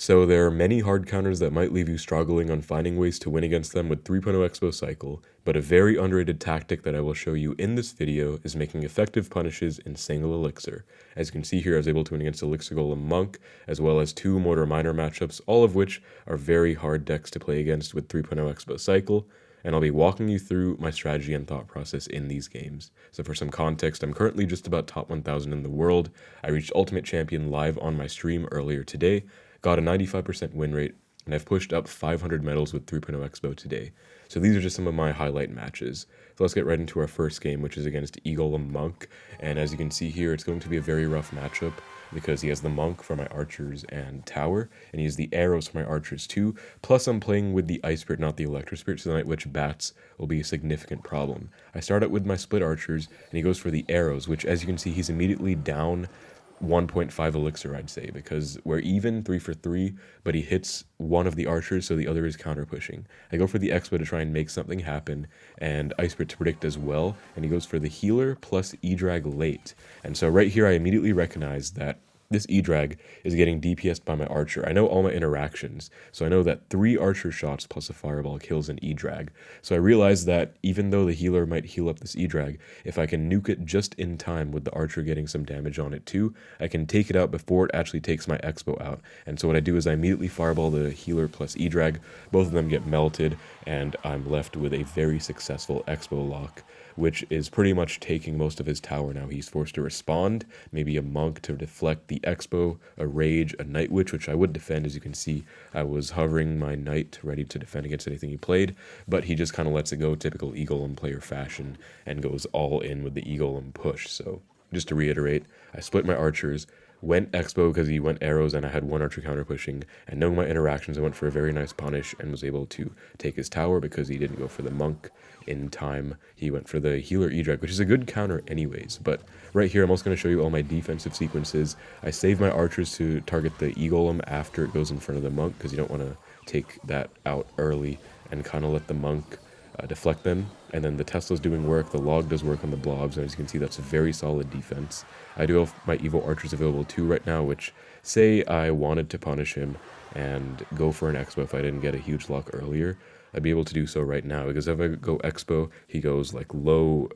So there are many hard counters that might leave you struggling on finding ways to win against them with 3.0 Xbow cycle, but a very underrated tactic that I will show you in this video is making effective punishes in single Elixir. As you can see here, I was able to win against Elixir Golem Monk, as well as 2 Mortar Miner matchups, all of which are very hard decks to play against with 3.0 Xbow cycle, and I'll be walking you through my strategy and thought process in these games. So for some context, I'm currently just about top 1000 in the world. I reached Ultimate Champion live on my stream earlier today, got a 95% win rate, and I've pushed up 500 medals with 3.0 Xbow today. So these are just some of my highlight matches. So let's get right into our first game, which is against Golem Monk. And as you can see here, it's going to be a very rough matchup because he has the Monk for my archers and tower, and he has the arrows for my archers too. Plus I'm playing with the Ice Spirit, not the Electro Spirit, so the Night Witch bats will be a significant problem. I start out with my split archers, and he goes for the arrows, which as you can see, he's immediately down 1.5 elixir, I'd say, because we're even 3 for 3, but he hits one of the archers, so the other is counter pushing. I go for the Expo to try and make something happen, and Ice Spirit to predict as well, and he goes for the healer plus E-Drag late. And so right here I immediately recognize that this E-Drag is getting DPS'd by my archer. I know all my interactions, so I know that 3 archer shots plus a fireball kills an E-Drag. So I realize that even though the healer might heal up this E-Drag, if I can nuke it just in time with the archer getting some damage on it too, I can take it out before it actually takes my Expo out. And so what I do is I immediately fireball the healer plus E-Drag, both of them get melted, and I'm left with a very successful Expo lock, which is pretty much taking most of his tower now. He's forced to respond, maybe a Monk to deflect the Expo, a Rage, a Night Witch, which I would defend. As you can see, I was hovering my Knight ready to defend against anything he played, but he just kind of lets it go, typical Golem player fashion, and goes all in with the Golem push. So just to reiterate, I split my archers, went Expo because he went arrows and I had 1 archer counter pushing, and knowing my interactions, I went for a very nice punish and was able to take his tower because he didn't go for the Monk in time. He went for the healer E-Drag, which is a good counter anyways. But right here I'm also going to show you all my defensive sequences. I save my archers to target the E-Golem after it goes in front of the Monk, because you don't want to take that out early and kind of let the Monk deflect them. And then the Tesla's doing work, the log does work on the blobs, and as you can see, that's a very solid defense. I do have my Evo archers available too right now, which, say I wanted to punish him and go for an Expo if I didn't get a huge lock earlier, I'd be able to do so right now, because if I go Expo, he goes like low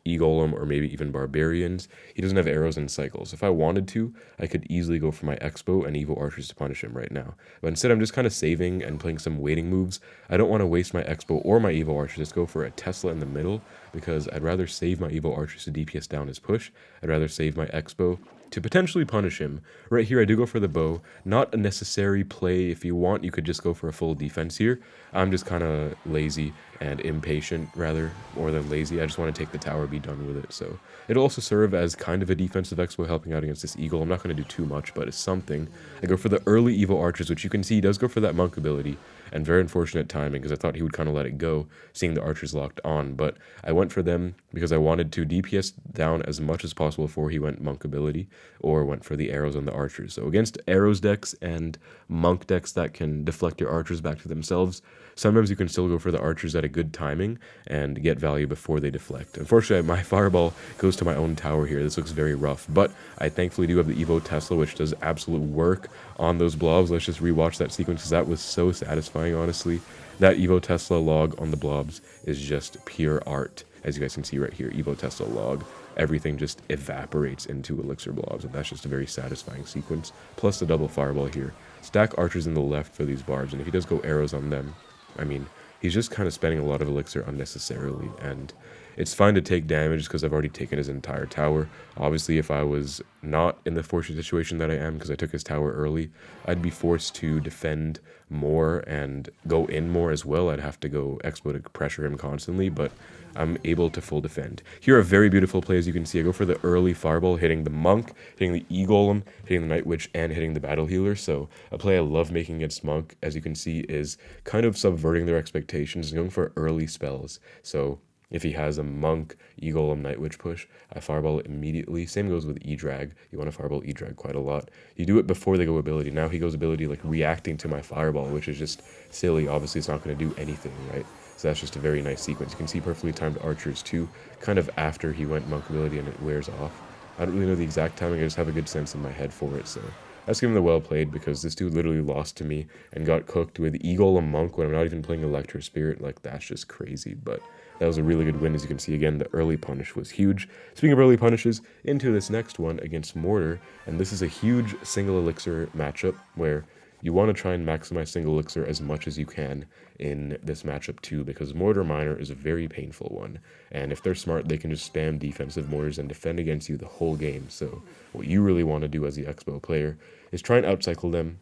E-Golem or maybe even Barbarians. He doesn't have arrows and cycles. If I wanted to, I could easily go for my Expo and Evo Archers to punish him right now. But instead, I'm just kind of saving and playing some waiting moves. I don't want to waste my Expo or my Evo Archers. Just go for a Tesla in the middle, because I'd rather save my Evo Archers to DPS down his push. I'd rather save my Expo to potentially punish him. Right here, I do go for the bow. Not a necessary play. If you want, you could just go for a full defense here. I'm just kind of lazy and impatient, rather, more than lazy. I just want to take the tower, be done with it. So it'll also serve as kind of a defensive Expo, helping out against this Eagle. I'm not going to do too much, but it's something. I go for the early Evo Archers, which you can see he does go for that Monk ability, and very unfortunate timing, because I thought he would kind of let it go, seeing the archers locked on. But I went for them because I wanted to DPS down as much as possible before he went Monk ability, or went for the arrows on the archers. So against arrows decks and Monk decks that can deflect your archers back to themselves, sometimes you can still go for the archers at a good timing and get value before they deflect. Unfortunately, my fireball goes to my own tower here. This looks very rough, but I thankfully do have the Evo Tesla, which does absolute work on those blobs. Let's just rewatch that sequence, because that was so satisfying, honestly. That Evo Tesla log on the blobs is just pure art. As you guys can see right here, Evo Tesla log, everything just evaporates into elixir blobs, and that's just a very satisfying sequence. Plus the double fireball here. Stack archers in the left for these barbs, and if he does go arrows on them, I mean, he's just kind of spending a lot of elixir unnecessarily, and it's fine to take damage because I've already taken his entire tower. Obviously, if I was not in the fortunate situation that I am, because I took his tower early, I'd be forced to defend more and go in more as well. I'd have to go Expo to pressure him constantly, but I'm able to full defend. Here, a very beautiful play, as you can see. I go for the early fireball, hitting the Monk, hitting the E-Golem, hitting the Night Witch, and hitting the Battle Healer. So a play I love making against Monk, as you can see, is kind of subverting their expectations and going for early spells. So if he has a Monk, E-Golem, Night Witch push, I fireball it immediately. Same goes with E-Drag. You want to fireball E-Drag quite a lot. You do it before they go ability. Now he goes ability like reacting to my fireball, which is just silly. Obviously, it's not going to do anything, right? So that's just a very nice sequence. You can see perfectly timed archers too, kind of after he went Monk ability and it wears off. I don't really know the exact timing. I just have a good sense in my head for it, so Let's give him the well played because this dude literally lost to me and got cooked with Golem Monk when I'm not even playing Electro Spirit. Like, that's just crazy. But that was a really good win. As you can see, again, the early punish was huge. Speaking of early punishes, into this next one against Mortar. And this is a huge single elixir matchup where you want to try and maximize single elixir as much as you can in this matchup too, because Mortar Miner is a very painful one. And if they're smart, they can just spam defensive mortars and defend against you the whole game. So what you really want to do as the Xbow player is try and outcycle them,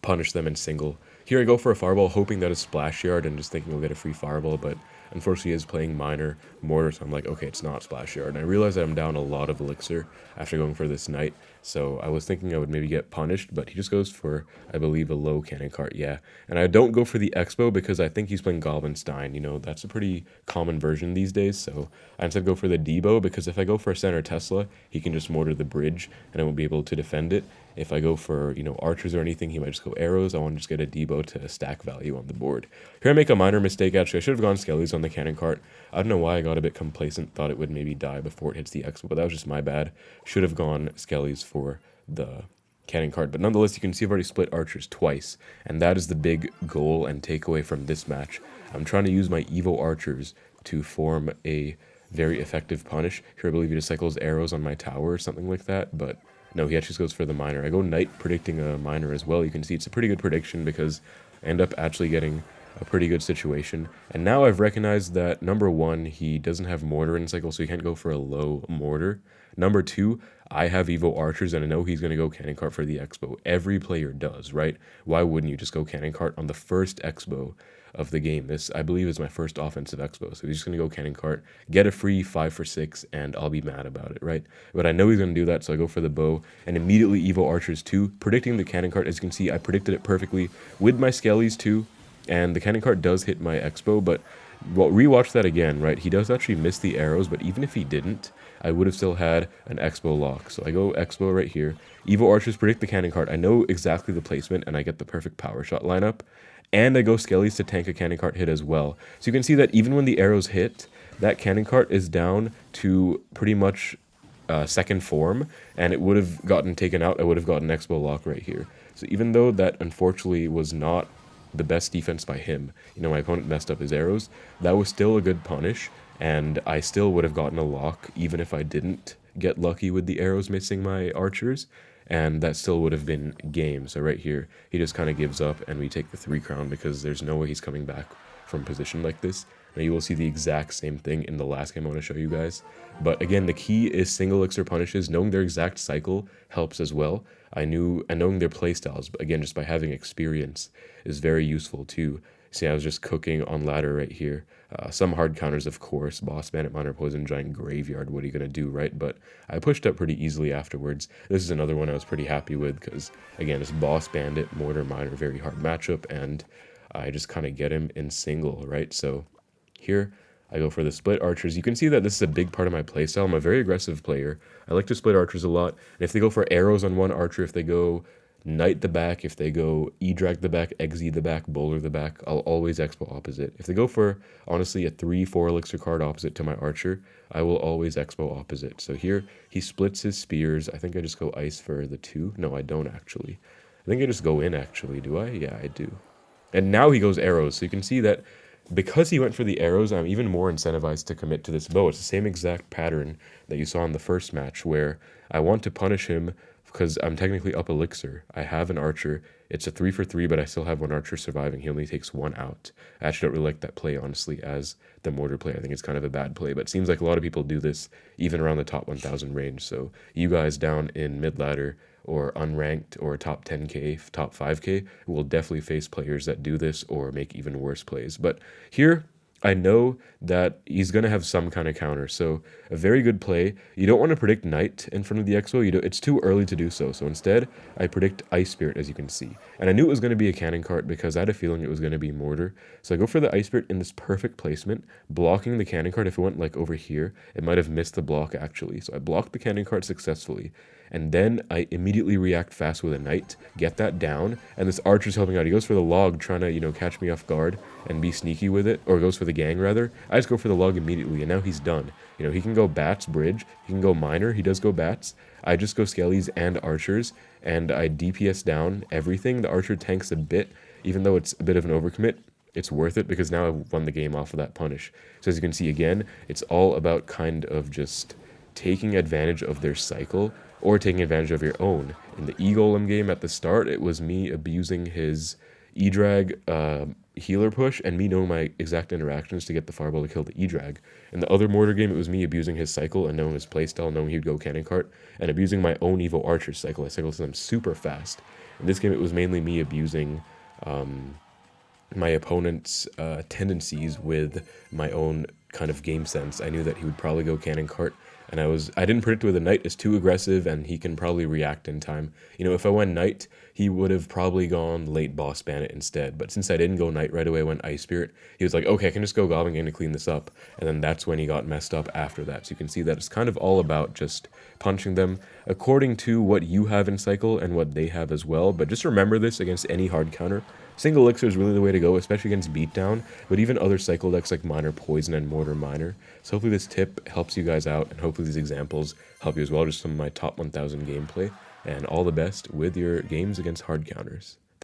punish them in single. Here I go for a fireball, hoping that is splash yard and just thinking we'll get a free fireball, but unfortunately is playing miner mortar, so I'm like, okay, it's not splash yard. And I realized that I'm down a lot of elixir after going for this knight, so I was thinking I would maybe get punished, but he just goes for, I believe, a low cannon cart, yeah. And I don't go for the Xbow because I think he's playing Goblin-Stein, you know, that's a pretty common version these days, so I instead go for the Debo, because if I go for a center Tesla, he can just mortar the bridge, and I won't be able to defend it. If I go for, you know, archers or anything, he might just go arrows. I want to just get a Debo to stack value on the board. Here I make a minor mistake, actually. I should have gone Skellies on the cannon cart. I don't know why I got a bit complacent, thought it would maybe die before it hits the Xbow, but that was just my bad. Should have gone Skellies for the cannon cart. But nonetheless, you can see I've already split archers twice, and that is the big goal and takeaway from this match. I'm trying to use my Evo archers to form a very effective punish. Here I believe he just cycles arrows on my tower or something like that, but no, he actually goes for the miner. I go knight predicting a miner as well. You can see it's a pretty good prediction because I end up actually getting a pretty good situation. And now I've recognized that number one, he doesn't have mortar in cycle, so he can't go for a low mortar. Number two, I have Evo archers and I know he's going to go cannon cart for the Xbow. Every player does, right? Why wouldn't you just go cannon cart on the first Xbow of the game? This, I believe, is my first offensive Xbow, so he's just going to go cannon cart, get a free 5 for 6, and I'll be mad about it, right? But I know he's going to do that, so I go for the bow, and immediately Evo archers too, predicting the cannon cart. As you can see, I predicted it perfectly with my Skellies too, and the cannon cart does hit my Xbow, but well, rewatch that again, right? He does actually miss the arrows, but even if he didn't, I would have still had an Xbow lock. So I go Xbow right here. Evo archers predict the cannon cart. I know exactly the placement, and I get the perfect power shot lineup. And I go Skellies to tank a cannon cart hit as well. So you can see that even when the arrows hit, that cannon cart is down to pretty much second form, and it would have gotten taken out. I would have gotten Xbow lock right here. So even though that unfortunately was not the best defense by him, you know, my opponent messed up his arrows, that was still a good punish, and I still would have gotten a lock even if I didn't get lucky with the arrows missing my archers, and that still would have been game. So right here, he just kind of gives up, and we take the 3 crown because there's no way he's coming back from position like this. Now you will see the exact same thing in the last game I want to show you guys. But again, the key is single elixir punishes. Knowing their exact cycle helps as well. And knowing their playstyles, but again, just by having experience is very useful too. See, I was just cooking on ladder right here. Some hard counters, of course. Boss, Bandit, Miner, Poison, Giant, Graveyard. What are you going to do, right? But I pushed up pretty easily afterwards. This is another one I was pretty happy with because, again, it's Boss, Bandit, Mortar, Miner, very hard matchup. And I just kind of get him in single, right? So here I go for the split archers. You can see that this is a big part of my playstyle. I'm a very aggressive player. I like to split archers a lot. And if they go for arrows on one archer, if they go knight the back, if they go E-drag the back, Exe the back, bowler the back, I'll always Expo opposite. If they go for, honestly, a 3-4 elixir card opposite to my archer, I will always Expo opposite. So here, he splits his spears. I think I just go ice for the 2. No, I don't actually. I think I just go in actually, do I? Yeah, I do. And now he goes arrows. So you can see that because he went for the arrows, I'm even more incentivized to commit to this bow. It's the same exact pattern that you saw in the first match where I want to punish him because I'm technically up elixir. I have an archer. It's a 3 for 3, but I still have one archer surviving. He only takes 1 out. I actually don't really like that play, honestly, as the mortar play. I think it's kind of a bad play, but it seems like a lot of people do this even around the top 1,000 range. So you guys down in mid-ladder or unranked or top 10k, top 5k will definitely face players that do this or make even worse plays. But here, I know that he's going to have some kind of counter, so a very good play. You don't want to predict Knight in front of the Expo. It's too early to do so. So instead, I predict Ice Spirit, as you can see. And I knew it was going to be a cannon cart because I had a feeling it was going to be Mortar. So I go for the Ice Spirit in this perfect placement, blocking the cannon cart. If it went like over here, it might have missed the block actually. So I blocked the cannon cart successfully. and then I immediately react fast with a knight, get that down, and this archer's helping out. He goes for the log, trying to, catch me off guard and be sneaky with it, or goes for the gang rather. I just go for the log immediately, and now he's done. He can go bats, bridge, he can go miner, he does go bats. I just go skellies and archers, and I DPS down everything. The archer tanks a bit, even though it's a bit of an overcommit. It's worth it because now I've won the game off of that punish. So as you can see again, it's all about kind of just taking advantage of their cycle or taking advantage of your own. In the E-Golem game at the start, it was me abusing his E-Drag healer push and me knowing my exact interactions to get the fireball to kill the E-Drag. In the other Mortar game, it was me abusing his cycle and knowing his playstyle, knowing he'd go cannon cart, and abusing my own Evo Archer cycle. I cycle to them super fast. In this game, it was mainly me abusing my opponent's tendencies with my own kind of game sense. I knew that he would probably go cannon cart, and I didn't predict with a knight is too aggressive and he can probably react in time. If I went knight, he would have probably gone late boss bandit instead. But since I didn't go knight right away, I went ice spirit. He was like, okay, I can just go goblin game to clean this up. And then that's when he got messed up after that. So you can see that it's kind of all about just punching them according to what you have in cycle and what they have as well. But just remember this against any hard counter. Single Elixir is really the way to go, especially against beatdown, but even other cycle decks like Miner Poison and Mortar Miner. So hopefully this tip helps you guys out, and hopefully these examples help you as well, just some of my top 1000 gameplay. And all the best with your games against hard counters.